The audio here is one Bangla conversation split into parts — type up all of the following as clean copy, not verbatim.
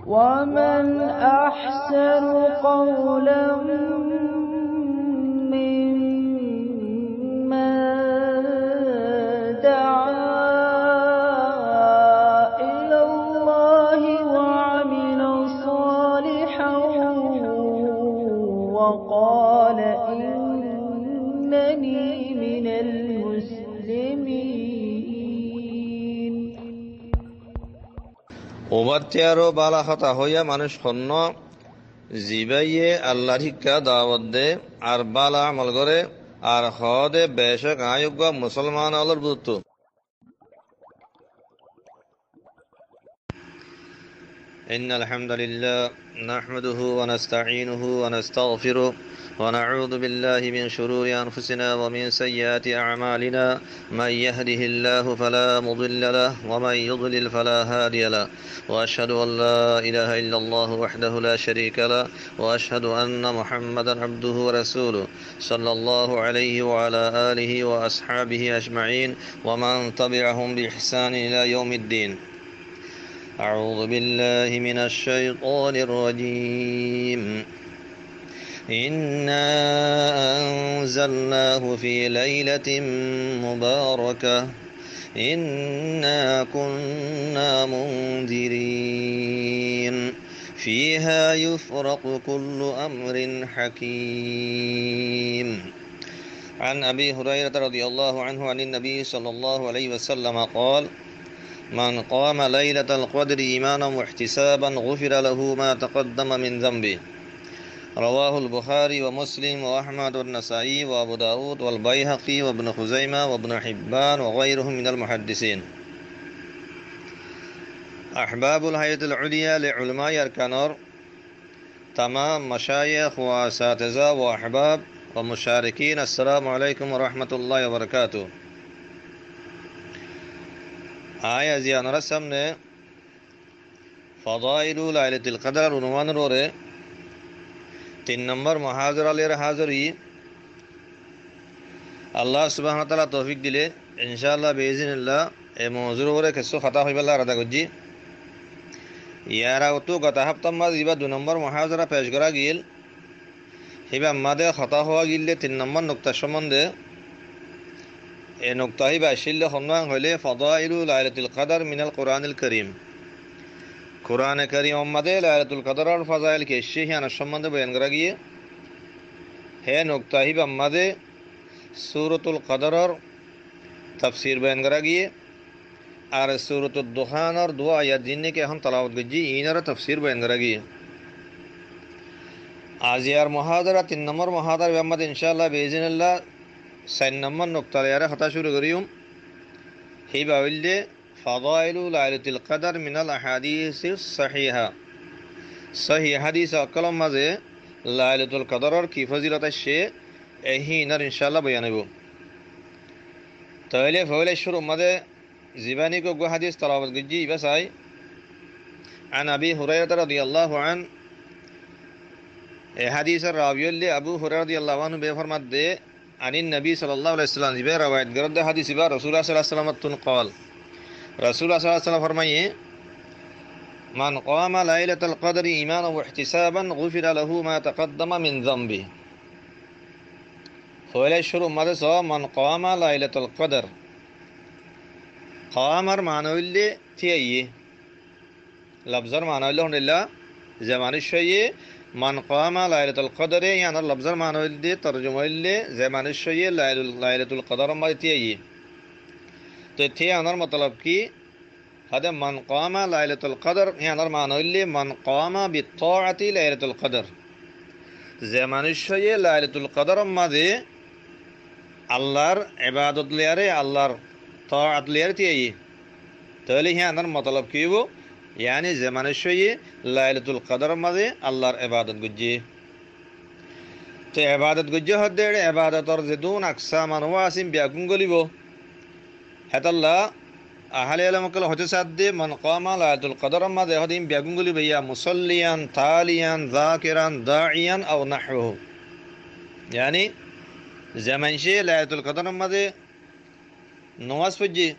ومن أحسن قولا ممن دعا إلى الله وعمل صالحا وقال إنني من المسلمين. উমাত্যারো বালা হতা হইয়া মানুষ হন্য জিবাইয়ে আল্লাহর শিক্ষা দাওয়াত দে আর বালা আমল করে আর হদে বেশক আয়োগ্য মুসলমান আলোর বুঝতো. إن الحمد لله نحمده ونستعينه ونستغفره ونعوذ بالله من شرور أنفسنا ومن سيئات أعمالنا من يهده الله فلا مضل له ومن يضلل فلا هادي له وأشهد أن لا إله إلا الله وحده لا شريك له وأشهد أن محمدا عبده ورسوله صلى الله عليه وعلى آله وأصحابه أجمعين ومن تبعهم بإحسان إلى يوم الدين. أعوذ بالله من الشيطان الرجيم. إنا أنزلناه في ليلة مباركة إنا كنا منذرين فيها يفرق كل أمر حكيم. عن أبي هريرة رضي الله عنه عن النبي صلى الله عليه وسلم قال: من قام ليلة القدر إيمانا واحتسابا غفر له ما تقدم من ذنبه. رواه البخاري ومسلم وأحمد والنسائي وأبو داود والبيهقي وابن خزيمة وابن حبان وغيرهم من المحدثين. أحباب الهيئة العليا لعلماء أركانور تمام مشايخ وأساتذة وأحباب ومشاركين، السلام عليكم ورحمة الله وبركاته. آیا زیانر سامنے فضائل ليلة القدر عنوان روره 3 নম্বর মুহাজারা লের হাজিরি আল্লাহ সুবহানাহু ওয়া তাআলা তৌফিক দিলে ইনশাআল্লাহ বিইজনিল্লাহ এই মওজুর ওরে কিছু কথা হইবালা রাদা গজি ইয়ারা তো গত হপ্তাহ মাঝে ইবা 2 নম্বর মুহাজারা পেশ করা গিল হিবা মাদে খাতা হওয়া গিলে 3 নম্বর নকতা সম্বন্ধে এই নকতা হিবা শিল্লে হন্নাং হইলে ফাদাইলু লাইলাতুল কদর মিনাল কুরআনিল কারীম। কুরআনে কারীম মাদে লাইলাতুল কদরের ফাজাইল কে শিহিয়ানা সম্বন্ধে বয়ান করা গিয়ে হে নকতা হিবা মাদে সূরাতুল কদরের তাফসীর বয়ান করা গিয়ে আর সূরাতুদ দুখানের দোয়া আয়াত জিন্নে কে এখন তেলাওয়াত গজি ইনার তাফসীর বয়ান করা গিয়ে আজ ইয়ার মুহাদারা 3 নম্বর মুহাদারা বিয়ামাদ ইনশাআল্লাহ বিইজনিল্লাহ 4 নম্বর নকতা ইয়ারে কথা শুরু করিম হিবা হইলে ফাদাইলু লাইলাতুল কদর মিনাল আহাদিসিস সহিহা। সহিহ হাদিস আকলম মাঝে লাইলাতুল কদরের কি ফজিলত আছে এই ইনার ইনশাআল্লাহ বয়ান হইব। তাহলে ফলে শুরু মাঝে জীবানী কো হাদিস তেলাওয়াত গজি বাসাই عن أبي هريرة رضي الله عنه حديث الراوي اللي أبو هريرة رضي الله عنه بفرمات ده عن النبي صلى الله عليه وسلم جبه روايت گرد حدیث با رسول الله صلی الله علیه وسلم تن قال رسول الله صلی الله علیه وسلم فرمائے من قام ليلة القدر إيمانا واحتسابا غفر له ما تقدم من ذنبه. فولا شروع مدرس من قام ليلة القدر قامر معنی اللي تیئیه لفظر معنی اللي هن الله زمان الشيء من قام ليلة القدر يعني لفظ معنى اللي ترجمة اللي زمان الشيء ليلة القدر ما تيجي تو تي أنا مطلب كي هذا من قام ليلة القدر يعني معنى اللي من قام بالطاعة ليلة القدر زمان الشيء ليلة القدر ما ذي الله عبادة ليره الله طاعة ليره تيجي تولي هي أنا مطلب كيو يعني زمان الشيء ليلة القدر ماذا الله عبادة گجي تو عبادت گجي هده عبادت ارزدون اقسام انواسم بيكون گليبو حتى الله أهل علم كل حدثات دي من قام ليلة القدر ماذا هدين بيكون گليبو يا مصليا تاليا ذاكرا داعيا أو نحوه يعني زمان شيء ليلة القدر ماذا نواز فجي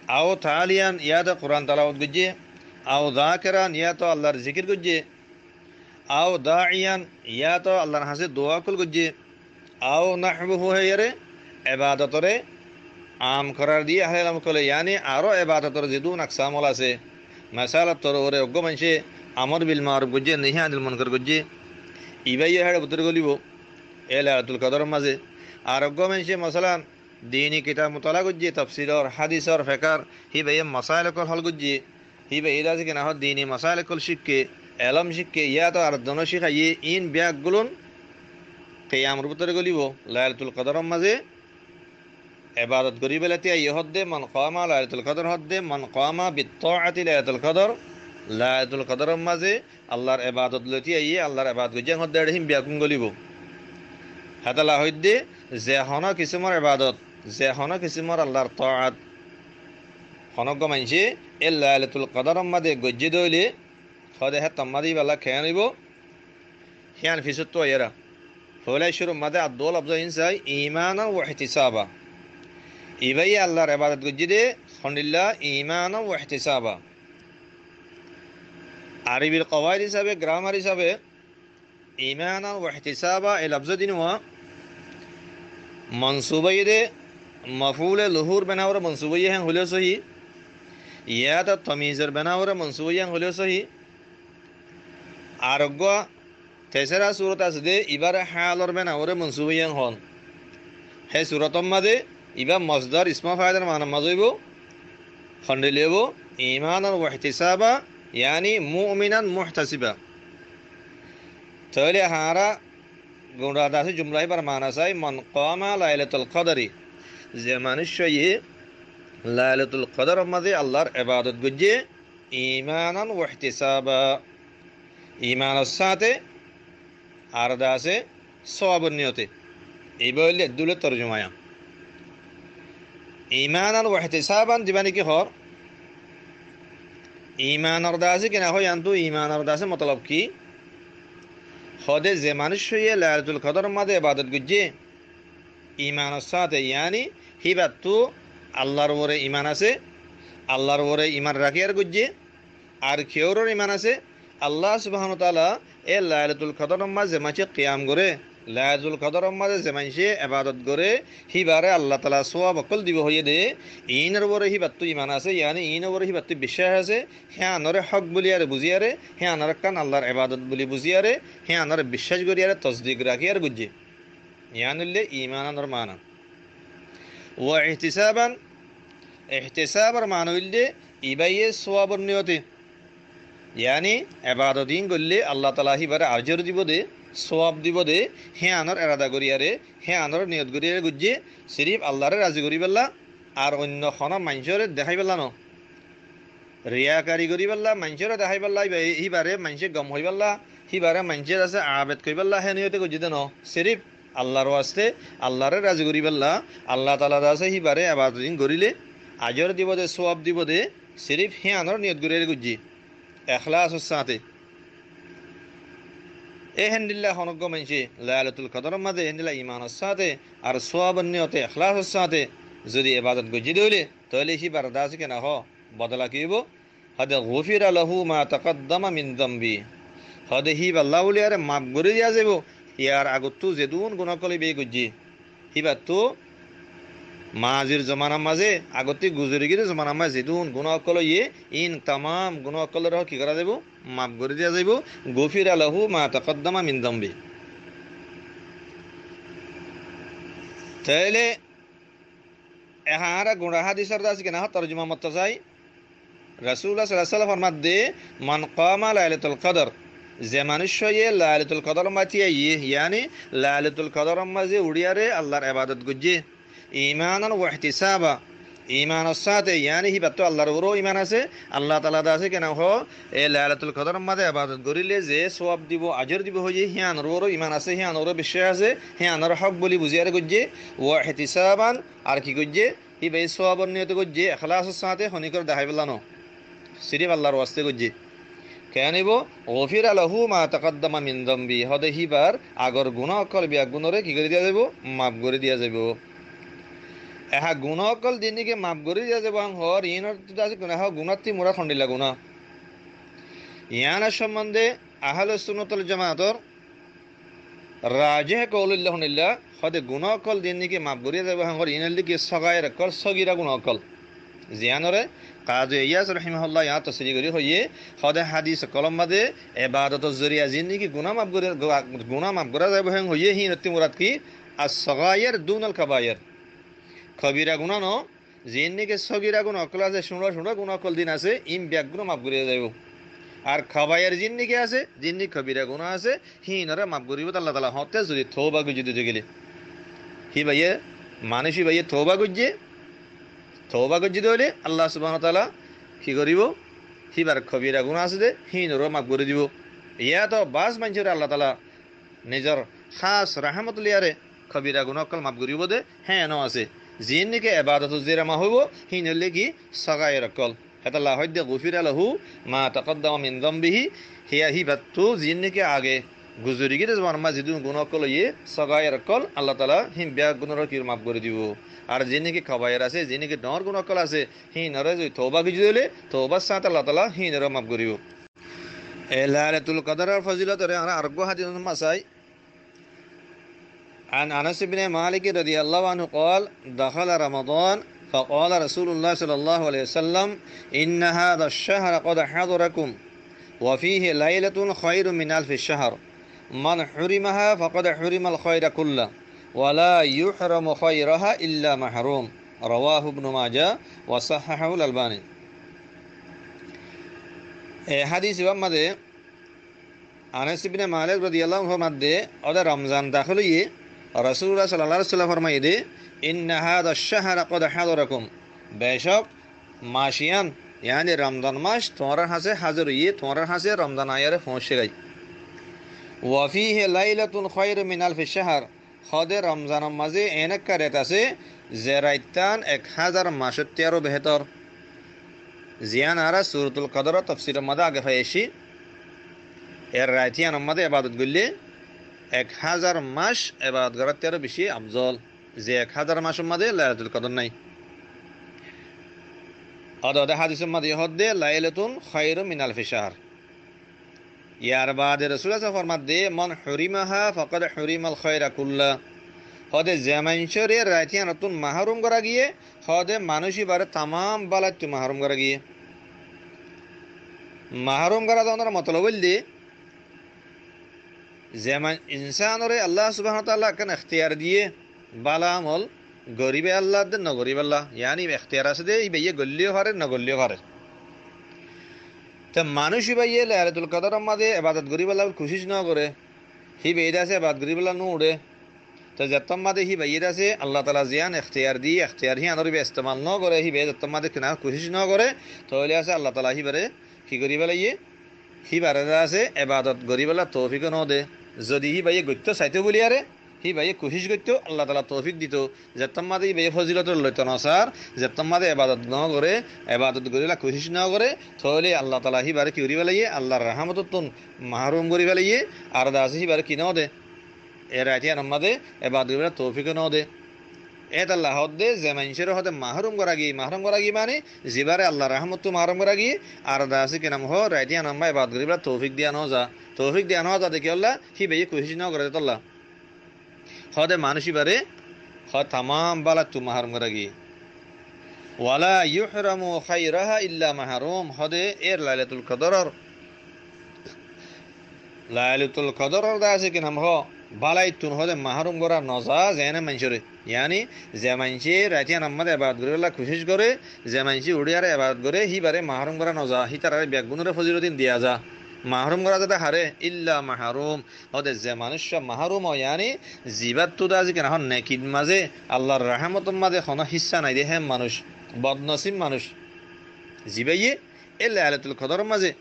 أو تاليا يا ده قرآن تلاوت گجي আও যাকিরান ইয়া তো আল্লাহর জিকির গজ্জে, আও দাইয়ান ইয়া তো আল্লাহর হাসে দোয়া কুল গজ্জে, আও নাহবুহু হেয়ারে ইবাদতরে আম করার দিয়ে আহলাম কলে ইয়ানি আরো ইবাদতর জিদুন আকসামল আছে মাসালাত তর ওরে অগ্গ মানসে আমর বিল মারুফ গজ্জে নহি আনিল মুনকার গজ্জে ইবাই হেড়ে বুতর গলিব এ লাইলাতুল কদর মাঝে। আর অগ্গ মানসে মাসালান দিনী কিতাব মুতালা গজ্জে তাফসিরর হাদিসর ফিকার হি ভাই মাসাইল কল হল গজ্জে হি ভাই রাজি কেনা হ দিনী মাসাইল কল শিখকে এলম শিখকে ইয়া তো আর দন শিখাইয়ে ইন ব্যাগ গুলুন কিয়ামর বুতর গলিব লাইলাতুল কদর মাঝে ইবাদত করি বেলাতে ইহদ্দে মান কামা লাইলাতুল কদর হদ্দে মান কামা বিত্তাআতি লাইলাতুল কদর লাইলাতুল কদর মাঝে আল্লাহর ইবাদত লতি আইয়ে আল্লাহর ইবাদত গজে হদ্দে রহিম বিয়াকুম গলিব হাতালা হদ্দে যে হন কিসমর ইবাদত যে হন কিসমর আল্লাহর তাআত হনগ মানসে এ লাইলাতুল কদর মাঝে গজ্জে দইলে হদে হে তামাদি বালা খেয়ানিব হিয়ান ফিসুত তো এরা হলাই শুরু মাঝে আদল আবজা ইনসাই ঈমানা ওয়া ইহতিসাবা ইবাই আল্লাহর ইবাদত গজ্জিদে খন্ডিল্লাহ ঈমান ও ইহতিসাবা। আরবির কওয়াইদ হিসাবে গ্রামার হিসাবে ঈমান ও ইহতিসাবা এই লফজ দিনওয়া মনসুবাইদে মফউল লুহুর বানাওরে মনসুবাই হ্যাঁ হলে সহি ইয়া তা তামিজের বানাওরে মনসুবাই হ্যাঁ হলে সহি আরগ্য তেসরা সূরত আছে ইবার হালর বানাওরে মনসুবাই হন হে সূরতম মাদে ইবা মসদার ইসমা ফায়দার মানা মাজইব খন্ডিলেব ঈমানান ওয়া ইহতিসাবা ইয়ানি মুমিনান মুহতাসিবা তাহলে হারা গুণাদাসি জুমলাই বার মানা চাই মান কামা লাইলাতুল কদরি যে মানুষ লাইলাতুল কদর মাঝে আল্লাহর ইবাদত গজ্জে ঈমানান ওয়া ইহতিসাবা ঈমানের সাথে আর দাসে সওয়াবের নিয়তে এই বললে দুলে তরজমায়া ঈমানান ওয়া ইহতিসাবান দিবানি কি হর ঈমানের দাসে কিনা হয় আনতু ঈমানের দাসে মতলব কি হদে যে মানুষ লাইলাতুল কদর মাঝে ইবাদত গজ্জে ঈমানের সাথে ইয়ানি হিবাতু আল্লাহর ওরে ঈমান আছে আল্লাহর ওরে ঈমান রাখিয়ার গজ্জে আর কেউর ঈমান আছে আল্লাহ সুবহানাহু ওয়া তাআলা এ লাইলাতুল কদর মাঝে মাঝে কিয়াম করে লাইলাতুল কদর মাঝে যে মানুষে ইবাদত করে হিবারে আল্লাহ তাআলা সওয়াব অকল দিব হইয়ে দে ইনের ওরে হিবাতু ঈমান আছে ইয়ানি ইনের ওরে হিবাতু বিশ্বাস আছে হ্যাঁ আনরে হক বলিয়ারে বুঝিয়ারে হ্যাঁ আনরে কান আল্লাহর ইবাদত বলি বুঝিয়ারে হ্যাঁ আনরে বিশ্বাস করিয়ারে তসদিক রাখিয়ার গজ্জে ইয়ানুল্লে ঈমানার মানা ওয়া ইহতিসাবান ইহতিসাবার মানা হইলে ইবাইয়ে সওয়াবর নিয়তে ইয়ানি ইবাদতিন করলে আল্লাহ তাআলা হিবারে আজর দিব দে সওয়াব দিব দে হে আনর এরাদা করিয়ারে হে আনর নিয়ত করিয়ারে গুজ্জে সিরিফ আল্লাহরে রাজি করি বেলা আর অন্য খন মানুষরে দেখাই বেলা ন রিয়াকারি করি বেলা মানুষরে দেখাই বেলা হিবারে মানুষে গম হই বেলা হিবারে মানুষের আছে আবেদ কই বেলা হে নিয়তে গুজ্জে দেন সিরিফ আল্লাহর ওয়াস্তে আল্লাহরে রাজি করি বেলা আল্লাহ তাআলা আছে হিবারে ইবাদতিন করিলে আজর দিব দে সওয়াব দিব দে সিরিফ হে আনর নিয়ত করিয়ারে গুজ্জে ইখলাসের সাথে এ হেন্দিল্লা হনগ্য মানসি লাইলাতুল কদর মাঝে হেন্দিল্লা ঈমানের সাথে আর সওয়াবের নিয়তে ইখলাসের সাথে যদি ইবাদত গজ্জি দিলে তাহলে হি বারদাস কেনা হ বদলা কিব হদে গুফিরা লাহু মা তাকদ্দামা মিন যামবি হদে হি আল্লাহ উলিয়ারে মাফ করে দিয়া যাব ইয়ার আগতু যেদুন গুনাহ কলি বে গজ্জি হিবাতু মাজির জমানা মাঝে আগতে গুজরি গিয়ে জমানা মাঝে যেদুন গুনাহ কল ইয়ে ইন তামাম গুনাহ কলের কি করা যাব মাফ করে দিয়া যাইব গফিরা লাহু মা তাকদ্দামা মিন যামবি তাইলে এহারা গুনাহ হাদিসের দাস কেনা তরজমা মত চাই রাসূলুল্লাহ সাল্লাল্লাহু আলাইহি ওয়াসাল্লাম ফরমাতে মান কামা লাইলাতুল কদর যে মানুষ লাইলাতুল কদর মাতিয়া ইয়ানি লাইলাতুল কদর মাঝে উড়িয়ারে আল্লাহর ইবাদত গজ্জে ঈমানান ওয়া ইহতিসাবা ঈমানের সাথে ইয়ানি হিবাতু আল্লাহর ওরও ঈমান আছে আল্লাহ তাআলা দাসে কেন হ এ লাইলাতুল কদর মাঝে ইবাদত করিলে যে সওয়াব দিব আজর দিব হই হিয়ান ওরও ঈমান আছে হিয়ান ওরও বিশ্বাস আছে হিয়ানের হক বলি বুঝিয়ারে গজ্জে ওয়া ইহতিসাবান আর কি গজ্জে হিবে সওয়াবর নিয়ত গজ্জে ইখলাসের সাথে খনিকর দেখাই বেলানো সিরিফ আল্লাহর ওয়াস্তে গজ্জে কেনিব গফিরা লাহু মা তাকদ্দামা মিন যামবি হদে হিবার আগর গুনাহ কল বিয়া গুনরে কি করে দিয়া যাইব মাফ করে দিয়া যাইব এহা গুনাহ কল দিনকে মাফ করে দিয়া যাব হর ইনর আছে গুনাহ গুনাতি মোরা খন্ডিলা গুনাহ ইয়ানা সম্বন্ধে আহলুস সুন্নাত ওয়াল জামাতর রাজিহ কওলুল্লাহুনিল্লাহ হদে গুনাহকল দিন নিকে মাফ করিয়া যাব হাঙ্গর ইনাল্লি কি সগায়ের কল সগীরা গুনাহকল জিয়ানরে কাজী ইয়াস রাহিমাহুল্লাহ ইয়া তাসরি করি হইয়ে হদে হাদিস কলম বাদে ইবাদতর জরিয়া জিন নিকে গুনাহ মাফ করা যাব হাং হইয়ে হি নতি মুরাদ কি আস সগায়ের দুনাল কাবায়ের কবিরা গুনাহ ন জিন নিকে সগীরা গুনাহকল আছে শুনো গুনাহকল দিন আছে ইম ব্যাগুনা মাফ করিয়া যাব আর খাবায়ের জিন্নিকে আছে জিন্নি কবিরা গুনাহ আছে হিনরে মাফ করিব আল্লাহ তাআলা হতে যদি তওবা গুজি দিতে গেলে হি ভাইয়ে মানুষই ভাইয়ে তওবা গুজি দিলে আল্লাহ সুবহানাহু ওয়া তাআলা কি করিব হিবার কবিরা গুনাহ আছে দে হিনরে মাফ করে দিব ইয়া তো বাস মানুষের আল্লাহ তাআলা নিজর খাস রহমত লিয়ারে কবিরা গুনাহ কল মাফ করিব দে হ্যাঁ ন আছে জিন্নিকে ইবাদত জিরা মা হইব হিনলে কি সগায়ের কল হেতাল্লাহ হদ্দে গুফিরা লাহু মা তাকদ্দামা মিন যামবিহি হিয়া হিবাতু জিন্নিকে আগে গুজরি গিয়ে জবান মা জিদু গুনাহ কল ইয়ে সগায়ের কল আল্লাহ তাআলা হিম বিয়া গুনাহ কি মাফ করে দিব আর জিন্নিকে খাবায়ের আছে জিন্নিকে ডর গুনাহ কল আছে হি নরে যদি তওবা কি দিলে তওবার সাথে আল্লাহ তাআলা হি নরে মাফ করিব লাইলাতুল কদরের ফজিলত রে আরগো হাদিস মাসাই عن أنس بن مالك رضي الله عنه قال دخل رمضان فقال رسول الله صلى الله عليه وسلم إن هذا الشهر قد حضركم وفيه ليلة خير من ألف الشهر من حرمها فقد حرم الخير كله ولا يحرم خيرها إلا محروم رواه ابن ماجه وصححه الألباني حديث ومده أنس بن مالك رضي الله عنه مده أدى رمضان داخلية রাসূলুল্লাহ সাল্লাল্লাহু আলাইহি ওয়াসাল্লাম ফরমাইদে ইন্না হাযা আশ-শাহরা ক্বাদ হাদারাকুম বেশক মাসিয়ান यानी রমজান মাস তোমার হাসে হাজির হইয়ে তোমার হাসে রমজান আয়ারে পৌঁছে গই ওয়া ফীহি লাইলাতুন খায়রু মিন আলফি শাহর খদে রমজানের মাঝে এনক কারেত আছে যে রাইতান 1000 মাসের তেরো বেহতর জিয়ান আরা সূরাতুল কদর তাফসীরের মধ্যে আগে ফাইছি এর রাইতিয়ান মধ্যে ইবাদত গুলি 1000 মাস ইবাদত করার তেরো বেশি আফজল যে 1000 মাসের মধ্যে লাইলাতুল কদর নাই আদা হাদিসের মধ্যে হদ্দে লাইলাতুন খায়রু মিন আলফি শাহর ইয়ার বাদে রাসূলুল্লাহ সাল্লাল্লাহু আলাইহি ওয়াসাল্লাম ফরমাদে মান হুরিমাহা ফাকাদ হুরিমাল খায়রা কুল্লা হদে জামানশরে রাতিয়ানতুন মাহরুম করা গিয়ে হদে মানুষই বারে तमाम বালাত মাহরুম করা গিয়ে মাহরুম করা দনের মতলব হইলে যেমন ইনসানরে আল্লাহ সুবহানাহু ওয়া তাআলা কেন ইখতিয়ার দিয়ে বালা আমল গরিবে আল্লাহ দে না গরিব আল্লাহ यानी ইখতিয়ার আছে দে এই ভাইয়ে গল্লিও পারে না গল্লিও পারে তো মানুষই ভাইয়ে লাইলাতুল কদরের মধ্যে ইবাদত গরিব আল্লাহ খুশি না করে হি বেইদা সে ইবাদত গরিব আল্লাহ নো উড়ে তো যতম মধ্যে হি বেইদা সে আল্লাহ তাআলা জিয়ান ইখতিয়ার দিয়ে ইখতিয়ার হি আনরে বে ইস্তেমাল না করে হি বে যতম মধ্যে কিনা খুশি না করে তো হইলে আছে আল্লাহ তাআলা হি বারে কি গরিব আল্লাহ হি বারে আছে ইবাদত গরিব আল্লাহ তৌফিক না দে যদি হি ভাইয়ে গত্য চাইতে বলি আরে হি ভাইয়ে কোশিশ করতো আল্লাহ তাআলা তৌফিক দিত যেতম্মাদে হি ভাইয়ে ফজিলতর লইতো না স্যার যেতম্মাদে ইবাদত না করে ইবাদত করিলা কোশিশ না করে তাহলে আল্লাহ তাআলা হি বারে কি করিবা লাগিয়ে আল্লাহর রহমততুন মাহরুম করিবা লাগিয়ে আর দাস হি বারে কি না দে এর আতিয়া নামাদে ইবাদত করিলা তৌফিক না দে এত আল্লাহ হদে যে মানুষের হতে মাহরুম করা গিয়ে মানে জিবারে আল্লাহর রহমতু মাহরুম করা গিয়ে আর দাস কি নাম হ রাতিয়া নাম্বা ইবাদত করিলা তৌফিক দিয়া না যা তৌফিক দিয়া না যা দেখি আল্লাহ হি ভাইয়ে কোশিশ না করে তো আল্লাহ হদে মানুষই বারে হ तमाम বালা তু মাহরুম করা গিয়ে ওয়ালা ইউহরামু খায়রাহা ইল্লা মাহরুম হদে এর লাইলাতুল কদর দাসে কি নাম হ বালাই তুন হদে মাহরুম করা নজা জেনে মানুষরে यानी যে মানুষে রাতিয়া নামাজে ইবাদত করিলা কোশিশ করে যে মানুষে উড়িয়ারে ইবাদত করে হি বারে মাহরুম করা নজা হি তারে বেগুনের ফজিলতিন দিয়া যা মাহরুম করা যাতে হারে ইল্লা মাহরুম হদে যে মানুষ মাহরুম হয় यानी জিবাত তো দাজি কেন হন নেকিদ মাঝে আল্লাহর রহমতের মাঝে কোনো হিস্সা নাই দে হে মানুষ বদনসিব মানুষ জিবাইয়ে এ লাইলাতুল কদর মাঝে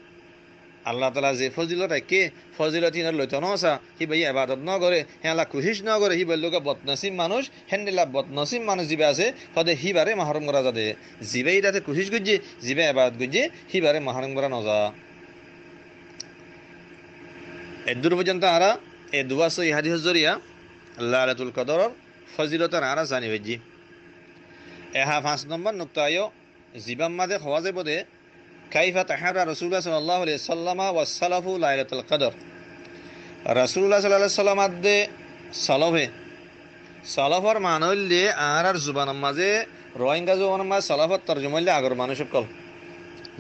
আল্লাহ তাআলা যে ফজিলত রাখে ফজিলতিন লইতো না আসা হি ভাই ইবাদত না করে হে আল্লাহ কোশিশ না করে হি বললোকে বদনসিব মানুষ হেন্দিলা বদনসিব মানুষ জিবে আছে হদে হি বারে মাহরুম করা যাতে জিবাই তাতে কোশিশ করছে জিবে ইবাদত করছে হি বারে মাহরুম করা না যা এদুর পর্যন্ত আরা এ দুয়া সহি হাদিস জরিয়া লাইলাতুল কদর ফজিলতর আরা জানি হইজি এহা 5 নম্বর নুকতা আয়ো জিবাম মাদে হওয়া যাবে দে কাইফা তাহারা রাসূলুল্লাহ সাল্লাল্লাহু আলাইহি ওয়াসাল্লাম ওয়াস সালাফু লাইলাতুল কদর রাসূলুল্লাহ সাল্লাল্লাহু আলাইহি ওয়াসাল্লাম আদে সালাফে সালাফর মানল্লে আর জুবানের মাঝে রোহিঙ্গা জুবানের মাঝে সালাফত তরজমা হইলে আগর মানুষ কল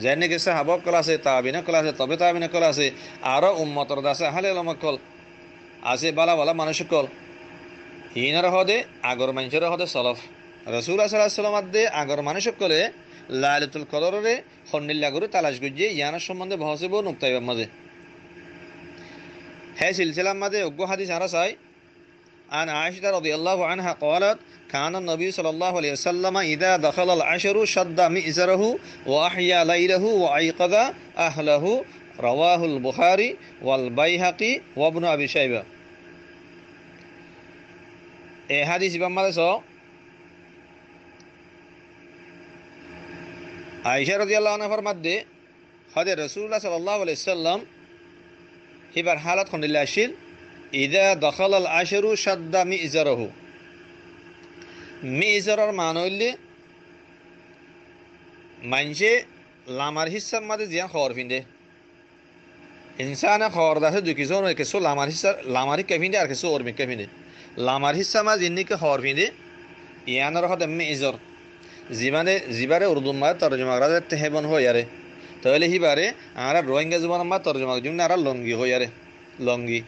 যেন নাকি সাহাবক কল আছে তাবিনা কল আছে তবে তাবিনা কল আছে আরো উম্মতর দাসে আহলে উলামা কল আছে বালা বালা মানুষ কল হিনার হদে আগর মানুষের হদে সালাফ রাসূলুল্লাহ সাল্লাল্লাহু আলাইহি ওয়াসাল্লাম আদে আগর মানুষ কলে লাইলাতুল কদরে খন্নিল্লা করে তালাশ গুজিয়ে ইয়ানার সম্বন্ধে বহসিব নুক্তাইবার মাঝে হ্যাঁ সিলসিলার মাঝে অজ্ঞ হাদিস আরা চাই عن عائشة رضي الله عنها قالت كان النبي صلى الله عليه وسلم إذا دخل العشر شد مئزره وأحيا ليله وأيقظ أهله رواه البخاري والبيهقي وابن أبي شيبة এই হাদিস ইবাম্মাদেশ আয়েশা রাদিয়াল্লাহু আনহা ফরমাদে হদে রাসূলুল্লাহ সাল্লাল্লাহু আলাইহি ওয়াসাল্লাম হিবার হালাত খন্ডিল্লা আসিল ইদা দখলাল আশরু শাদ্দা মিজারহু মিজারর মান হইলে মানসে লামার হিসার মাঝে জিয়ান খবর ফিন্দে ইনসানে খবর দাসে দুই কিছু নয় কিছু লামার হিসার লামারি কেফিন্দে আর কিছু ওরমি কেফিন্দে লামার হিসার মাঝে ইন্নিকে খবর ফিন্দে ইয়ানোর হতে মিজর জিবারে উর্দু মাঝে তরজমা করা যায় তেহেবন হয়ে আরে তাহলে হিবারে আর রোহিঙ্গা জুবান মাঝে তরজমা জুমনে আর লঙ্গি হয়ে আরে লঙ্গি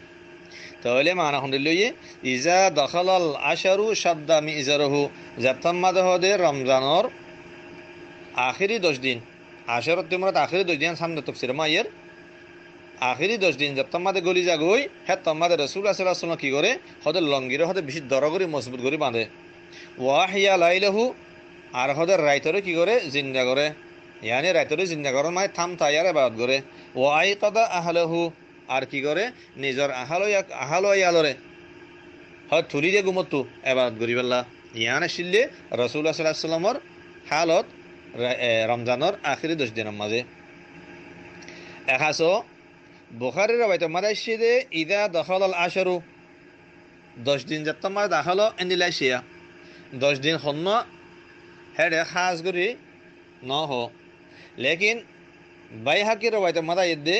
তাহলে মানা হন্দিল্লয়ে ইজা দখলাল আশারু শাদ্দা মিজারহু জাত্তাম্মাদে হদে রমজানর আখিরি 10 দিন আশারত তিমরাত আখিরি 10 দিন সামনে তাফসীর মায়ের আখিরি 10 দিন জাত্তাম্মাদে গলি যাগই হ্যাঁ তাম্মাদে রাসূলুল্লাহ সাল্লাল্লাহু আলাইহি ওয়াসাল্লাম কি করে হদে লঙ্গিরে হদে বেশি দরগরি মজবুত করে বাঁধে ওয়াহিয়া লাইলাহু আর হদে রাইতরে কি করে জিন্দা করে ইয়ানি রাইতরে জিন্দা করার মানে থাম তায়ার ইবাদত করে ওয়াইকাদা আহলাহু আর কি করে নিজর আহালয় আলরে হয় থুলি দিয়ে গুমতো এবাদত করি পেলা ইয়ান আসিলে রাসূলুল্লাহ সাল্লাল্লাহু আলাইহি ওয়াসাল্লামর হালত রমজানের আখিরি 10 দিনের মাঝে এখাসো বুখারীর রওয়ায়াত মাদাইশিদে ইদা দখলাল আশরু 10 দিন যত মাঝে দাখলো এন্দিলাইশিয়া 10 দিন হন্ন হেডে খাস করি ন হো লেকিন বাইহাকির রওয়ায়াত মাদাইদে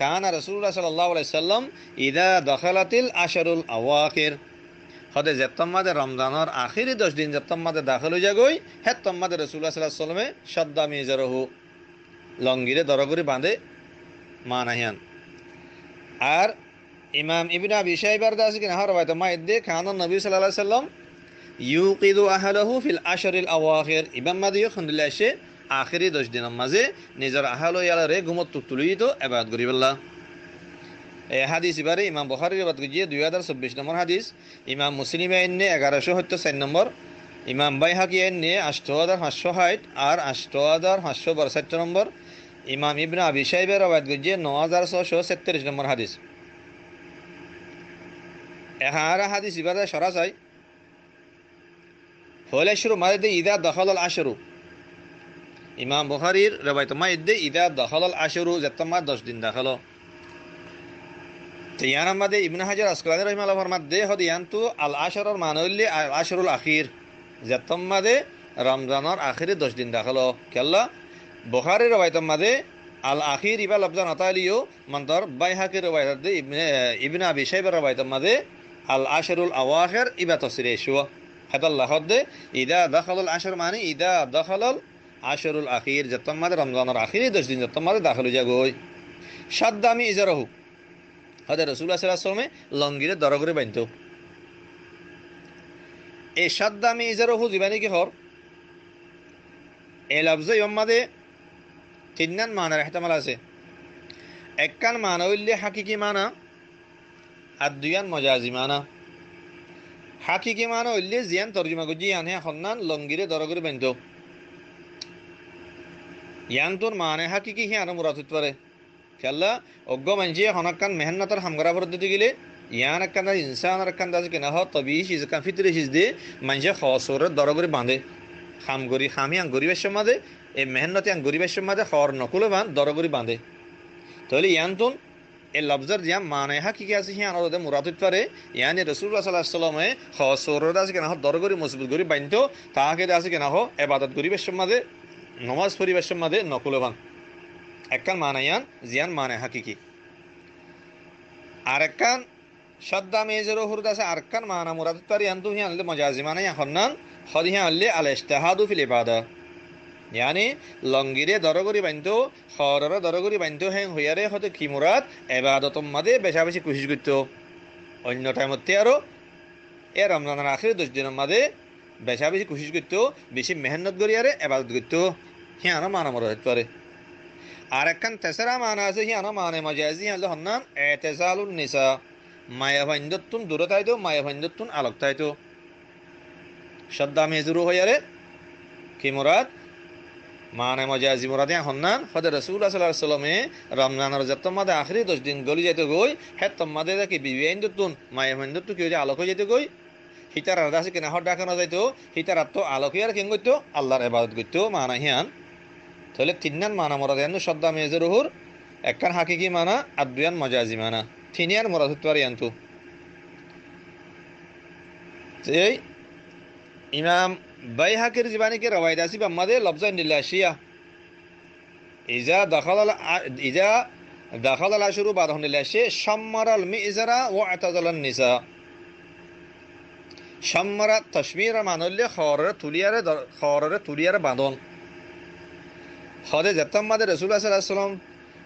কানা রাসূলুল্লাহ সাল্লাল্লাহু আলাইহি ওয়াসাল্লাম ইদা দখলাতিল আশরুল আওয়াখির হদে যেতম্মাদে রমজানের আখিরি 10 দিন যেতম্মাদে দাখিল হয়ে যাগই হেতম্মাদে রাসূলুল্লাহ সাল্লাল্লাহু আলাইহি ওয়াসাল্লামে শাদ্দা মিজারহু লঙ্গিরে দরগরি বাঁধে মানাহিয়ান আর ইমাম ইবনে আবি শাইবার দাস কি না রওয়ায়াত মাইদে কানা নবী সাল্লাল্লাহু আলাইহি ওয়াসাল্লাম ইউকিদু আহলাহু ফিল আশরিল আওয়াখির ইমাম মাদিয় খুনদিল্লাহ সে আখিরি 10 দিনের মাঝে নিজের আহাল ইয়ালারে ঘুমত তুলিত ইবাদত করি বললা এই হাদিস এবারে ইমাম বুখারীর ইবাদত গিয়ে 2024 নম্বর হাদিস ইমাম মুসলিম এনে 1174 নম্বর ইমাম বাইহাকি এনে 8560 আর 8562 নম্বর ইমাম ইবনে আবি শাইবার ইবাদত গিয়ে 9637 নম্বর হাদিস এহারা হাদিস এবারে সরাসরি হলে শুরু মাঝে ইদা দখলাল আশরু ইমাম বুখারীর রওয়ায়াত মাইদে ইদা দখলাল আশরু জাতমা 10 দিন দাখলোতিয়ান আমাদে ইবনে হাজার আসকালানি রাহিমাহুল্লাহ ফরমাদে হদিয়ান্তু আল আশরুল মানউল্লি আল আশরুল আখির জাতমাদে রমজানের আখিরি 10 দিন দাখলো কেল্লা বুখারীর রওয়ায়াত মাদে আল আখির ইবা লফজান আতালিও মন্তর বাইহাকির রওয়ায়াত ইবনে আবি শাইবার রওয়ায়াত মাদে আল আশরুল আওয়াখির ইবা তাফসীরে শুয়া হাদাল্লাহ হদে ইদা দখলাল আশর মানে ইদা দখলাল আশরুল আখির যতমাদে রমজানের আখিরি 10 দিন যতমাদে দাখিল হয়ে যাগই শাদ্দামি ইজারহু হদে রাসূলুল্লাহ সাল্লাল্লাহু আলাইহি ওয়াসাল্লাম লঙ্গিরে দরগরে বাঁধতো এই শাদ্দামি ইজারহু জীবানি কি হর এই লফজে ইমাদে তিনন মানার ইহতিমাল আছে একখান মানা হইলে হাকিকি মানা আর দুইয়ান মজাজি মানা হাকিকি মানা হইলে জিয়ান তরজমা গজি আনে খন্নান লঙ্গিরে দরগরে বাঁধতো ইয়ান্তর মানে হাকিকি হি আনা মুরাদ হতে পারে খেলা অজ্ঞ মানজি হনাক্কান মেহনতর হামগরা পদ্ধতি গেলে ইয়ান একখান ইনসান আর একখান দাজ কেনা হ তবি সিজ কান ফিতরে সিজ দে মানজি খসরে দরগরে বাঁধে খাম গরি খামি আং গরিবের সমাদে এই মেহনতি আং গরিবের সমাদে খর নকুলে বাঁধ দরগরি বাঁধে তাহলে ইয়ান্তন এই লফজর জিয়া মানে হাকিকি আছে হি আনা ওদের মুরাদ হতে পারে ইয়ানি রাসূলুল্লাহ সাল্লাল্লাহু আলাইহি ওয়াসাল্লামে খসরে দাজ কেনা হ দরগরি মজবুত গরি বাঁধতো তাহাকে দাজ কেনা হ ইবাদত গরিবের সমাদে নমাজ পরিবেশের মাঝে নকুলবান একখান মানে ইয়ান জিয়ান মানে হাকিকি আর একখান শদ্দা মেজের হুরুদ আছে আর একখান মানা মুরাদ তার ইয়ান্তু হিয়ান লে মজাজি মানে হন্নান হদ হিয়ান লে আল ইজতিহাদু ফিল ইবাদা ইয়ানি লঙ্গিরে দরগরি বানতো খররে দরগরি বানতো হেন হইয়ারে হতে কি মুরাদ ইবাদতম মাদে বেশা বেশি কোশিশ করতো অন্য টাইমতে আরো এ রমজানের আখির 10 দিনের মাদে বেশা বেশি কোশিশ করতো বেশি মেহনত করিয়ারে ইবাদত করতো হিয়ানো মানা মুরাদ পারে আর একখান তেসরা মানা আছে হিয়ানো মানে মজাজি হলো হন্নান ইতিজালুন নিসা মায়া ভাইন্দতুন দূরে তাইতো মায়া ভাইন্দতুন আলোক তাইতো শদ্দা মেজুরু হইয়ারে কি মুরাদ মানে মজাজি মুরাদে হন্নান হদে রাসূলুল্লাহ সাল্লাল্লাহু আলাইহি ওয়াসাল্লামে রমজানের যতমাদে আখরি 10 দিন গলি যাইতে গই হে তমাদে কি বিবেইন্দতুন মায়া ভাইন্দতু কি যে আলোক যাইতে গই হিতার আরদাসে কিনা হড ডাকানো যাইতো হিতার আত্ম আলোক ইয়ার কিং গইতো আল্লাহর ইবাদত গইতো মানা হিয়ান তাহলে তিননান মানা মুরাদে শদ্দা মেজুরুর একখান হাকিকি মানা আর দুয়ান মজাজি মানা তিনিয়ার মুরাদ হতে পারে আনতু এই ইমাম বাইহাকির জীবানীকে রওয়ায়াত আছে বাম্মাদে লফজান নিল্লাশিয়া ইজা দাখাল আল আশরু বাদাহুন নিল্লাশি শাম্মারাল মিজরা ওয়া আতাজালান নিসা শাম্মারা তাশমীরা মানলে খররে তুলিয়ারে বাঁধন হদে যেতাম্মাদে রাসূলুল্লাহ সাল্লাল্লাহু আলাইহি ওয়াসাল্লাম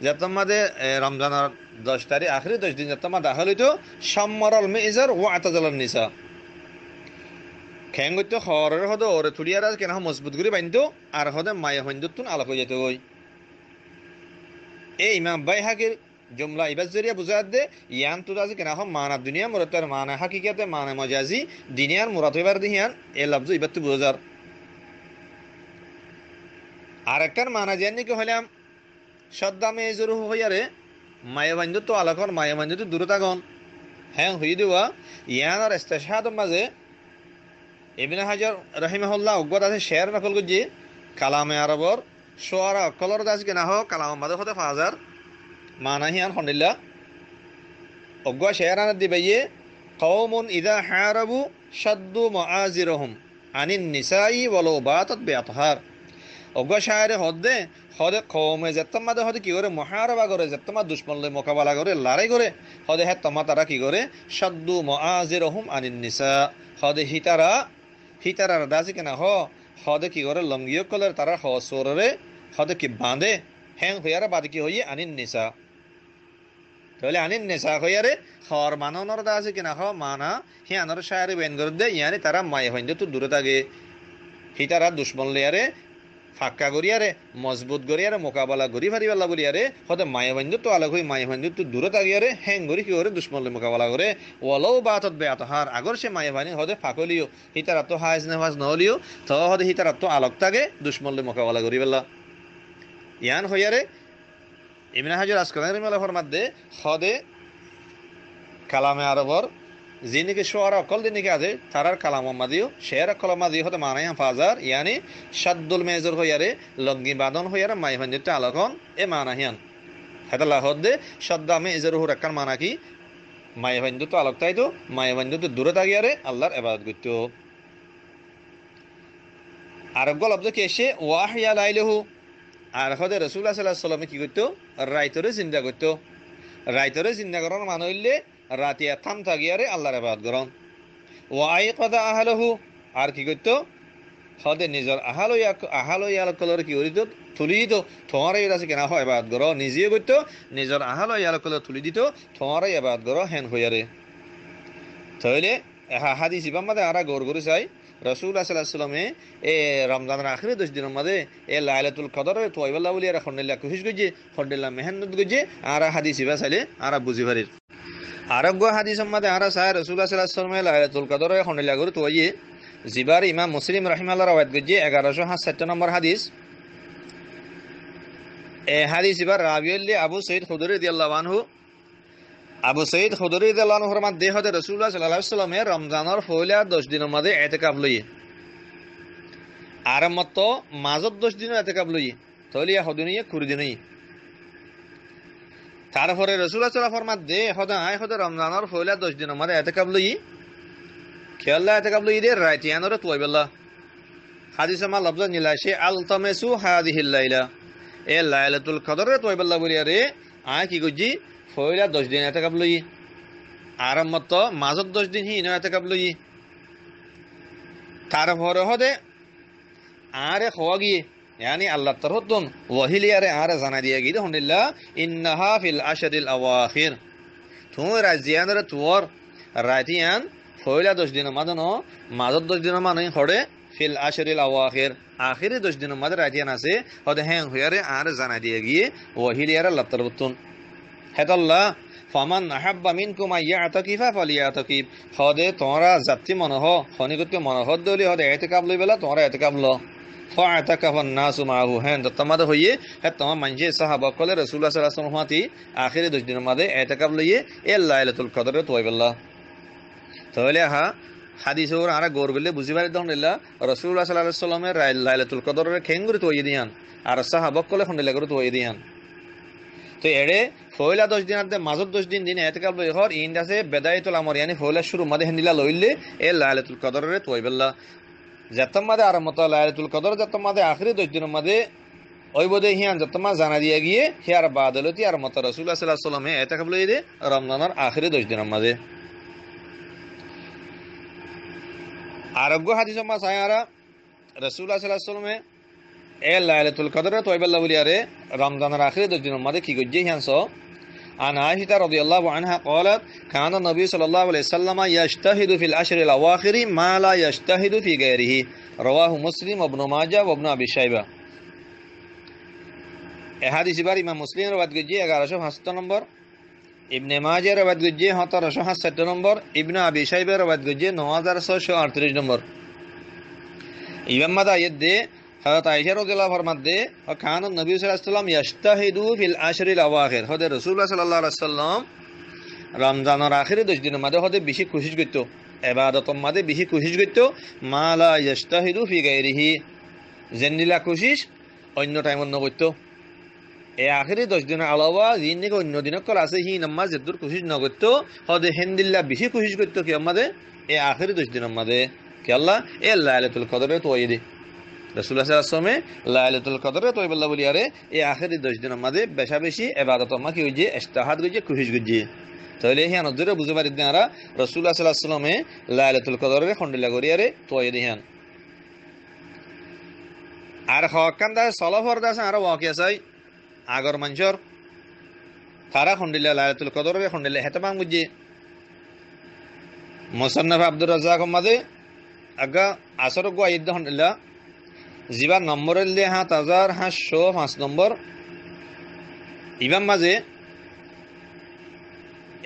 যেতাম্মাদে রমজানের 10 তারিখ আখরি 10 দিন যেতাম্মা দাখাল হইতো শাম্মারাল মিজর ওয়া আতাজালান নিসা খেং গইতো খরের হদে ওরে তুলিয়ারা কেন মজবুত করে বাঁধতো আর হদে মায়া হইন্দতুন আলোক হয়ে যেত গই এই ইমাম বাইহাকির জুমলা ইবাজ জরিয়া বুঝাত দে ইয়ান তুরা যে কেন মানা দুনিয়া মুরাতার মানা হাকিকাতে মানা মজাজি দুনিয়ার মুরাদ হইবার দিয়ান এ লফজ ইবাতু বুঝার আর একখান মানা জানি কি হলাম শদ্দা মেজুরু হইয়ারে মায়া হইন্দতু আলোকর মায়া হইন্দতু দূরতাগন হ্যাঁ হই দেওয়া ইয়ান আর ইস্তিশহাদের মাঝে ইবনে হাজার রাহিমাহুল্লাহ উগত আছে শেয়ার নকল করছি কালামে আরবর সোয়ারা কলর দাস কেনা হোক কালাম মাদে হতে ফাজার মানা হিয়ান হন্দিল্লা অজ্ঞ শেয়ার আনার দিবে কওমুন ইদা হারাবু শাদ্দু মুআজিরহুম আনিন নিসাই ওয়ালাউ বাতাত বিআতহার অজ্ঞ শায়ারে হদে কওমে যেতমাদে হদে কি করে মুহারাবা করে যেতমা দুশমনলে মোকাবেলা করে লড়াই করে হদে হে তমা তারা কি করে শাদ্দু মুআজিরহুম আনিন নিসা হদে হিতারার দাসি কেনা হদে কি করে লঙ্গিও কলের তারা সরে হদে কি বাঁধে হ্যাং হইয়ারে বাদে কি হইয়ে আনিন নিসা তাহলে আনিন নিসা হইয়ারে হর মাননর দাসি কেনা মানা হি আনর শায়ারে বেন করে দে ইয়ানি তারা মায়ে হইন্দে তো দূরে থাকে হিতারা দুশ্মন লিয়ারে ফাক্কা গরিয়ারে মজবুত গরিয়ারে মোকাবেলা গরি ফারিবাল্লা বলিয়ারে হতে মায়ে হইন্দে তো আলোক হই মায়ে হইন্দে তো দূরে থাকিয়ারে হ্যাং গরি কি করে দুশ্মনলে মোকাবেলা করে ওয়ালাউ বাতাত বেআতহার আগর সে মায়ে ভানি হতে ফাকলিও হিতারা তো হাজ নেওয়াজ নহলিও তো হতে হিতারা তো আলোক থাকে দুশ্মনলে মোকাবেলা করিবাল্লা ইয়ান হইয়ারে ইবনে হাজার আসকালানি মেলা ফরমাদে হদে কালামে আরবর যিনিকে সোয়ারা অকল দিনিকে আছে তারার কালাম মাদিও শেয়ার কলমা দিয়ে হতে মানায় ফাজার ইয়ানি শাদ্দুল মেজর হইয়ারে লঙ্গি বাদন হইয়ারে মাই হঞ্জিত আলোকন এ মানা হিয়ান হেতাল্লা হদে শদ্দা মেজর হুর একখান মানা কি মাই হঞ্জিত আলোক তাইতো মাই হঞ্জিত দূরে থাকিয়ারে আল্লাহর ইবাদত করত আরব লব্জ কি এসে ওয়াহিয়া লাইলহু আর হদে রাসূলুল্লাহ সাল্লাল্লাহু আলাইহি ওয়াসাল্লাম কি করতো রাইতরে চিন্তা করতো রাইতরে চিন্তা করার মানে হইলে রাতিয়া থাম থাকিয়ারে আল্লাহর ইবাদত করন ওয়াই কদা আহলহু আর কি করতো হদে নিজের আহালইয়াল কলর কি করিত তুলি দিত তোমার আছে কেনা হয় ইবাদত করো নিজে করতো নিজের আহালইয়াল কলর তুলি দিত তোমার ইবাদত করো হেন হইয়ারে তাহলে হাদিস ইবাম মাদে আরা গৌর করে চাই রাসূলুল্লাহ সাল্লাল্লাহু আলাইহি ওয়াসাল্লামে এ রমজানের আখিরি 10 দিনের মধ্যে এ লাইলাতুল কদরে তোয়বাল্লাহ বলি আর খন্ডেলা কোশিশ গজে খন্ডেলা মেহনত গজে আর হাদিস ইবা চাইলে আর বুঝি পারির আরোগ্য হাদিস মধ্যে আর সায় রাসূলুল্লাহ সাল্লাল্লাহু আলাইহি ওয়াসাল্লামে লাইলাতুল কদরে খন্ডেলা করে তোয়ে জিবার ইমাম মুসলিম রাহিমাহুল্লাহ রাওয়ায়াত গজে 1167 নম্বর হাদিস এ হাদিস ইবার রাবিউল্লি আবু সাঈদ খুদরি রাদিয়াল্লাহু আনহু আবু সাঈদ খুদরি রাদিয়াল্লাহু আনহুর মধ্যে হতে রাসূলুল্লাহ সাল্লাল্লাহু আলাইহি ওয়াসাল্লামে রমজানের পয়লা 10 দিনের মধ্যে ইতিকাফ লইয়ে আর মত মাজত 10 দিনের ইতিকাফ লইয়ে তাহলে হদনিয়ে কুরি দিনই তারপরে রাসূলুল্লাহ সাল্লাল্লাহু আলাইহি ওয়াসাল্লাম মধ্যে হতে রমজানের পয়লা 10 দিনের মধ্যে ইতিকাফ লইয়ে খেয়াল্লা ইতিকাফ লইয়ে দে রাইতিয়ানরে তোয়বেল্লা হাদিসে মা লফজ নিলাশে আলতামাসু হাদিহিল লাইলা এ লাইলাতুল কদরে তৈবাল্লা বলিয়ারে আয় কি করছি ফয়লা 10 দিন এতেকাব লই আরামত মাজত 10 দিন হি ইনো এতেকাব লই তারপরে হদে আরে হওয়া গিয়ে يعني الله ترهدن وهي لي أره زنا ديا جيده هون الله إنها في العشر الأواخر ثم رازيان رتور راتيان فويلا دوش دينو مادنو مازد دوش دينو مانين خوري في العشر الأواخر آخر دوش دينو ماد راتيان أسي هذا هين خياره أره زنا ديا جيه وهي لي أره الله ترهدن هذا الله فمن أحب منكم أن يعتكف فليعتكف هذا تورا زبطي منه خاني قلت منه هذا دولي هذا اعتكاف لي بلا تورا اعتكاف له فاعتكف الناس معه هند تماده هي حتى منجي صحابه قال رسول الله صلى الله عليه وسلم آخر 10 দিনের মধ্যে اعتكاف লইয়ে এই লাইলাতুল কদরে তোয়াইবাল্লাহ তাহলে হাদিসে ওর আরা গৌর বলে বুঝি পারি দহনল্লাহ রাসূলুল্লাহ সাল্লাল্লাহু আলাইহি ওয়াসাল্লামের লাইলাতুল কদরের খেঙ্গুরি তোয়াই দিয়ান আর সাহাবা কলে খন্ডে করে তোয়াই দিয়ান তো এড়ে ফয়লা 10 দিনাতে মাজত 10 দিন اعتكاف লই হর ইন্দাসে বেদায়াতুল আমর yani ফয়লা শুরু মধ্যে হেন্দিলা লইলে এই লাইলাতুল কদরের তোয়াইবাল্লাহ যতমাদে আরামত লাইলাতুল কদর যতমাদে আখিরি 10 দিনের মধ্যে ওইবদে হিয়ান যতমা জানা দিয়া গিয়ে হিয়ার বাদলতি আর মত রাসূলুল্লাহ সাল্লাল্লাহু আলাইহি ওয়াসাল্লামে এতাকাব লইদে রমজানের আখিরি 10 দিনের মধ্যে আরোগ্য হাদিস মা সায়ারা রাসূলুল্লাহ সাল্লাল্লাহু আলাইহি ওয়াসাল্লামে এ লাইলাতুল কদর তোয়াইবাল্লাহ বলিয়ারে রমজানের আখিরি 10 দিনের মধ্যে কি গজ্জে হিয়ানসো عن عائشة رضي الله عنها قالت كان النبي صلى الله عليه وسلم يجتهد في العشر الأواخر ما لا يجتهد في غيره رواه مسلم وابن ماجه وابن أبي شيبة حديث بار إمام مسلم روایت گجی 1107 নম্বর ইবনে মাজাহ روایت گجی 1767 নম্বর ইবনে আবি শাইবা روایت گجی 9638 নম্বর ইমাম মাদা আয়াত حضرت عائشہ رضی اللہ فرماتے ہیں کان النبی صلی اللہ علیہ وسلم یجتہد فی العشر الاواخر হদে রাসূলুল্লাহ সাল্লাল্লাহু আলাইহি ওয়াসাল্লাম রমজানের আখিরি 10 দিনের মধ্যে হদে বেশি কোশিশ করত ইবাদতের মধ্যে বেশি কোশিশ করত মালা ইজতাহিদু ফি গায়রিহি জেনিলা কোশিশ অন্য টাইম অন্য করত এই আখিরি 10 দিনের আলাওয়া জিন্নিকে অন্য দিন কল আছে হি নামাজ যদুর কোশিশ ন করত হদে হেনদিল্লাহ বেশি কোশিশ করত কি আমাদের এই আখিরি 10 দিনের মধ্যে কি আল্লাহ এই লাইলাতুল কদরে তোয়াইদি রাসূলুল্লাহ সাল্লাল্লাহু আলাইহি ওয়াসাল্লাম লাইলাতুল কদরে তোয়াইবাল্লাহ বলিয়ারে এই আখিরি 10 দিনের মধ্যে বেশা বেশি ইবাদত মা কি হইছে ইস্তাহাদ হইছে কোশিশ গজি তাহলে হিয়ান নজরে বুঝে পারি দেনারা রাসূলুল্লাহ সাল্লাল্লাহু আলাইহি ওয়াসাল্লামে লাইলাতুল কদরে খন্ডিলা করিয়ারে তোয়াই দিহান আর হকান্দা সলাফর দাস আর ওয়াকিয়া চাই আগর মঞ্জর তারা খন্ডিলা লাইলাতুল কদরে খন্ডিলা হেতবাং বুঝি মুসান্নাফ আব্দুর রাজ্জাক মাদে আগা আসর গো আইদ খন্ডিলা জিবা নম্বরের লে 7505 নম্বর ইমাম মাঝে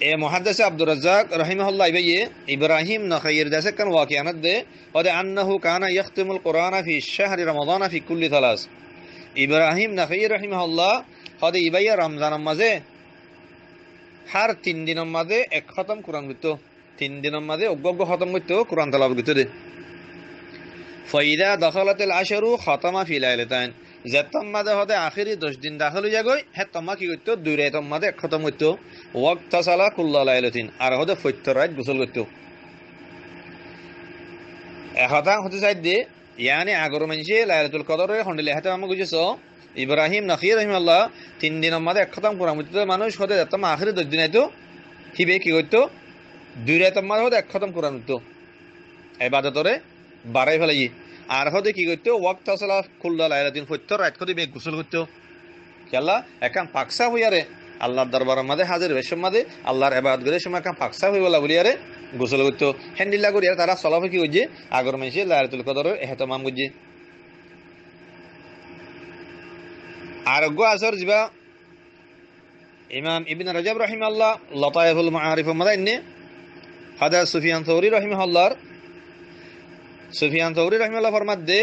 এ মুহাদ্দিস আব্দুর রাজ্জাক রাহিমাহুল্লাহ ইবাইয়ে ইব্রাহিম নখাইর দাসে কান ওয়াকিয়ানাত দে ওদে আন্নাহু কানা ইয়াখতিমুল কুরআন ফি শাহরি রমাদান ফি কুল্লি থালাস ইব্রাহিম নখাইর রাহিমাহুল্লাহ ওদে ইবাইয়া রমজান মাঝে হার 3 দিনের মাঝে এক খতম কুরআন গিতো 3 দিনের মাঝে অগ্গগ্গ খতম গিতো কুরআন তেলাওয়াত গিতো দে ফাইদা দখালাতিল আশরু খাতামা ফি লাইলাতাইন যেতম মাদে হদে আখিরি 10 দিন দাখিল হইয়া গই হে তমা কি কইতো দুই রাতম মাদে খতম হইতো ওয়াক্ত সালা কুল্লা লাইলাতিন আর হদে ফত্তর রাত গোসল করতো এহতা হতে চাই দে ইয়ানি আগর মানসি লাইলাতুল কদরে খন্ডিলে হাতে আমা গুজেছো ইব্রাহিম নখির রাহিমাল্লাহ 3 দিনের মাদে খতম করা মতো মানুষ হদে যেতম আখিরি 10 দিন আইতো হিবে কি কইতো দুই রাতম মাদে হদে খতম করা মতো ইবাদতরে বাড়াই ফেলাই আর হদে কি করতো ওয়াক্ত সালা কুল্লা লাইলাতিন ফত্তর রাত করে বে গোসল করতো কেলা একান পাকসা হইয়ারে আল্লাহর দরবারের মাঝে হাজির বেশম মাঝে আল্লাহর ইবাদত করে সময় একান পাকসা হইবলা বলিয়ারে গোসল করতো হেন্ডিল্লা করিয়া তারা সলাফে কি হইছে আগর মাসে লাইলাতুল কদরের ইহতিমাম করছে আরোগ্য আসর জিবা ইমাম ইবনে রাজব রাহিমাহুল্লাহ লতাইফুল মাআরিফ মাদাইনে হাদা সুফিয়ান থাউরি রাহিমাহুল্লাহ সুফিয়ান থাউরি রাহিমাহুল্লাহ ফরমাত দে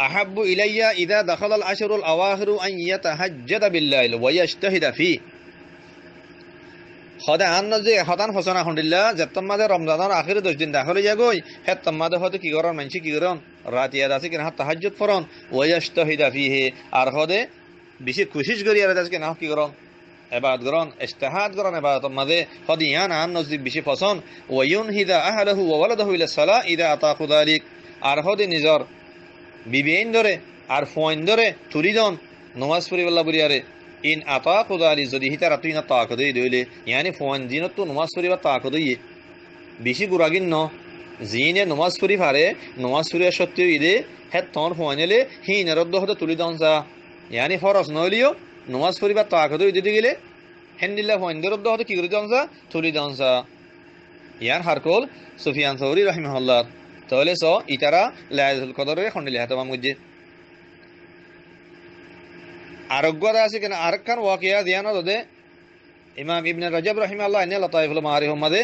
আহাব্বু ইলাইয়া ইযা দাখালাল আশরুল আওয়াখিরু আন ইয়াতাহাজ্জাদা বিল্লাইল ওয়া ইয়াজতাহিদা ফি হদা আন্ন যে হদান ফসনা খন্ডিল্লা যেতমাদে রমজানের আখিরি 10 দিন দাখিল হইয়া গই হেতমাদে হতে কি করন মানসি কি করন রাত ইয়াদ আছে কিনা তাহাজ্জুদ ফরন ওয়া ইয়াজতাহিদা ফিহি আর হদে বেশি কোশিশ করি আর আজকে না কি করন ইবাদত করন ইজতিহাদ করন ইবাদতের মাঝে হদিয়ান আন নজদিক বেশি পছন্দ ওয়া ইউনহিদা আহলাহু ওয়া ওয়ালাদাহু ইলা সালাহ ইদা আতাকু যালিক আর হদে নিজর বিবিন ধরে আর ফোন ধরে তুলি দন নমাজ পড়িবেলা বুড়িয়ারে ইন আতা কোদালি যদি হিতারা তুই না তাক দই দইলে ইয়ানি ফোন দিন তো নমাজ পড়িবা তাক দইয়ে বেশি গুড়াগিন ন জিনে নমাজ পড়ি পারে নমাজ পড়িয়া সত্যি ইদে হে তন ফোন এলে হিন রদ্দ হতে তুলি দন যা ইয়ানি ফরস নইলিও নমাজ পড়িবা তাক দই দিতে গেলে হেন্দিল্লা ফোন রদ্দ হতে কি করে দন যা তুলি দন যা ইয়ান হারকল সুফিয়ান সৌরি রহিমাহুল্লাহ তাহলে স ইতারা লাইলাতুল কদরে খন্ডিলে হাতমাম গুজে আরোগ্যতা আছে কেন আরেকখান ওয়াকিয়া দিয়ান দে ইমাম ইবনে রজব রহিমাহুল্লাহ ইনে লতাইফুল মারিহুম মাদে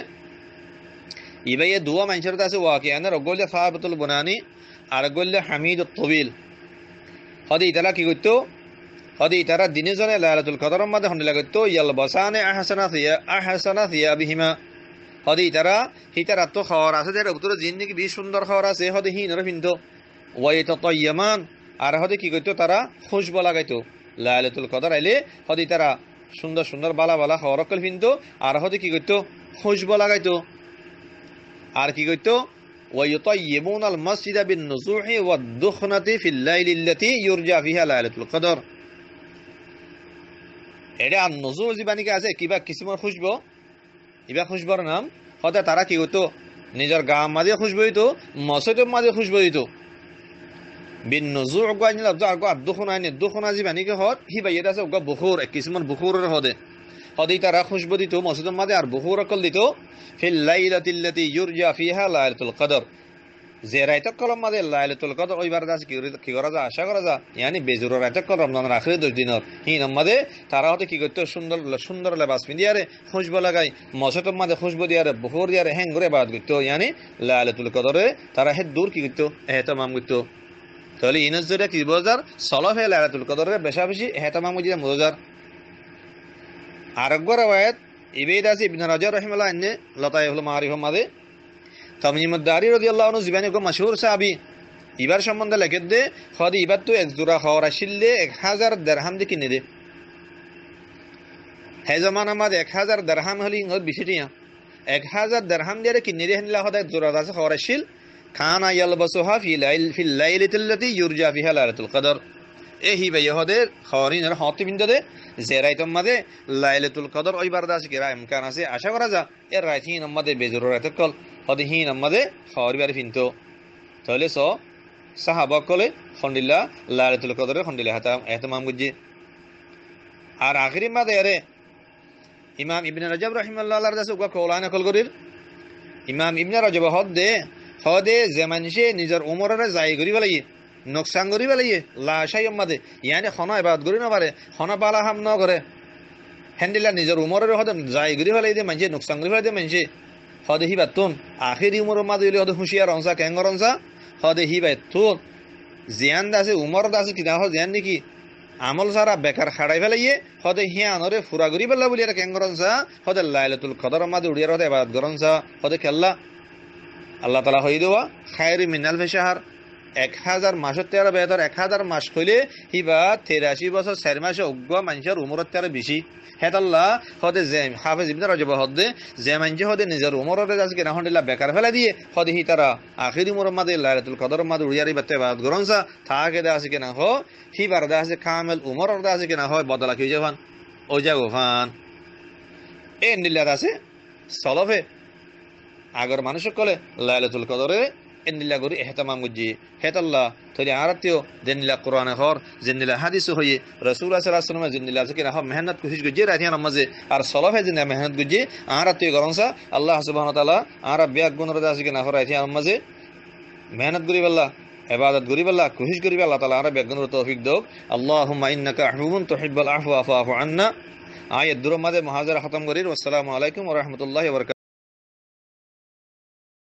ইবাইয়ে দুয়া মানশরত আছে ওয়াকিয়া নে রগল সাহাবাতুল বুনানি আরগল হামিদ তবিল হদি ইতারা কি কইতো হদি ইতারা দিনে জনে লাইলাতুল কদরের মধ্যে খন্ডিলা কইতো ইয়াল বাসানে আহসানা থিয়াবিহিমা হদি ইতারা হিতারা তো খাওয়ার আছে যে উত্তর জিন্দিগি বেশ সুন্দর খাওয়ার আছে হদি হিনরে পিনতো ওয়াইতাতাইয়ামান আর হদি কি কইতো তারা খুশবু লাগাইতো লাইলাতুল কদর আইলে হদি তারা সুন্দর সুন্দর বালা বালা খাওয়ার কল পিনতো আর হদি কি কইতো খুশবু লাগাইতো আর কি কইতো ওয়াইতাইয়ামুন আল মসজিদা বিন নুজুহি ওয়াদ দুখনাতি ফিল লাইলি আল্লাতি ইউরজা ফিহা লাইলাতুল কদর এটা আর নুজুহ জিবানিকে আছে কিবা কিসিমর খুশবু ইবা খুশবুর নাম হতে তারা কি হতো নিজের গাম মাঝে খুশবু হইতো মসজিদের মাঝে খুশবু হইতো বিন নজুর গাইনি লাভ আর গো দুখনা আইনি দুখনা জিবানিকে হত হি বাইয়ে আছে গো বুখুর কিসমন বুখুরের হদে হদি তারা খুশবু দিত মসজিদের মাঝে আর বুখুর কল দিত ফিল লাইলাতিল্লাতি ইউরজা ফিহা লাইলাতুল কদর যে রাইত কলম মাঝে লাইলাতুল কদর ওইবার দাস কি করা যায় আশা করা যায় ইয়ানি বেজুর রাইত কল রমজানের আখিরে 10 দিনের হিন মাঝে তারা হতে কি করতে সুন্দর সুন্দর লেবাস পিন্দিয়ারে খুশবু লাগাই মসজিদের মাঝে খুশবু দিয়ারে বুখুর দিয়ারে হ্যাং করে বাদ করতে ইয়ানি লাইলাতুল কদরে তারা হে দূর কি করতে এহতমাম করত তাহলে ইনজরে কি বোঝার সলফে লাইলাতুল কদরে বেশা বেশি এহতমাম বুঝিয়ে বোঝার আরেক রাওয়ায়াত ইবেদ আছে ইবনে রাজব রাহিমাহুল্লাহ ইন্নে লতাইফুল মারিফুম মাদে তামিমুদ দারি রাদিয়াল্লাহু আনহু জিবানি গো মাশহুর সাহাবী ইবার সম্বন্ধে লেখে দে খদি ইবার তো এক জোড়া খাওয়ার আসিলে 1000 দিরহাম দিয়ে কিনে দে হে জামানা মাঝে 1000 দিরহাম হলি বেশি টিয়া 1000 দিরহাম দিয়ে কিনে দে হনলা খদা জোড়া আছে খাওয়ার আসিল খানা ইয়ালবাসুহা ফিল লাইলাতিল্লাতি ইউরজা ফিহা লাইলাতুল কদর এহি বে ইহুদের খাওয়ারিনের হতে বিন্দু দে যে রাইতম মাঝে লাইলাতুল কদর ওইবার দাস কি রায় ইমকান আছে আশা করা যা এর রাইতিন আমাদের বেজুর রাইত কল হদি হিন আমাদের খাওয়ারি বাড়ি ফিনতো তাহলে স সাহাবা কলে খন্ডিল্লা লাইলাতুল কদরে খন্ডিল্লা হাতাম এহতমাম গুজি আর আখিরি মাদে আরে ইমাম ইবনে রজব রাহিমাহুল্লাহ আল্লাহর কাছে ওয়া কওলা নকল করির ইমাম ইবনে রজব হদে যে মানুষে নিজের উমরের যাই করি বলাই নোকসান করি বলাই লা শাই মাদে ইয়ানি খনা ইবাদত করি না পারে খনা বালা হাম ন করে হেন্ডিল্লা নিজের উমরের হদে যাই করি বলাই দে মানুষে নোকসান করি বলাই দে মানুষে হদে হিবাতুন আখিরি উমরের মাদে হদে হুঁশিয়ার অংসা কেঙ্গর অংসা হদে হিবাতুন জিয়ান দাসে উমর দাসে কিনা হ জিয়ান নাকি আমল সারা বেকার খাড়াই ফেলাইয়ে হদে হিয়ানরে ফুরা করি বেলা বলি কেঙ্গরনসা হদে লাইলাতুল কদর মাদে উড়িয়ার হদে ইবাদত করনসা হদে খেললা আল্লাহ তাআলা হই দেওয়া খায়রি মিনাল ফিশাহার 1000 মাসের তেরা বেহতর 1000 মাস হইলে হিবা 83 বছর 4 মাসে অজ্ঞ মানুষের উমরের তেরা বেশি হেতাল্লাহ হদে যে হাফেজ ইবনে রজব হদে যে মানুষ হদে নিজের উমরের কাছে কেনা হন্ডিল্লা বেকার ফেলা দিয়ে হদে হি তারা আখিরি উমরের মাদে লাইলাতুল কদর মাদে উড়িয়ারি বাতে ইবাদত করনসা থাকে দে আছে কেনা হ হি বারদা আছে কামেল উমরের দা আছে কেনা হয় বদলা কি যাবান ও জাগোফান এ নিল্লা আছে সলফে আগর মানুষ কলে লাইলাতুল কদরে এন্দিলা করি এহতামাম গুজি হেতাল্লাহ তৈরি আরাতিও জেনিলা কোরআনে হর জেনিলা হাদিস হয়ে রাসূলুল্লাহ সাল্লাল্লাহু আলাইহি ওয়াসাল্লাম জেনিলা আছে কিনা মেহনত কুশিশ গুজি রাতিয়া নামাজে আর সলফে জেনা মেহনত গুজি আরাতিও গরনসা আল্লাহ সুবহানাহু ওয়া তাআলা আর বিয়াক গুণর আছে কিনা হর রাতিয়া নামাজে মেহনত করি আল্লাহ ইবাদত করি আল্লাহ কুশিশ করি আল্লাহ তাআলা আর বিয়াক গুণর তৌফিক দাও আল্লাহুম্মা ইন্নাকা আফুউন তুহিব্বুল আফওয়া ফাফু আন্না আয়াত দুরুর মাঝে মুহাজারা খতম করি আসসালামু আলাইকুম ওয়া রাহমাতুল্লাহি ওয়া বারাকাতুহু।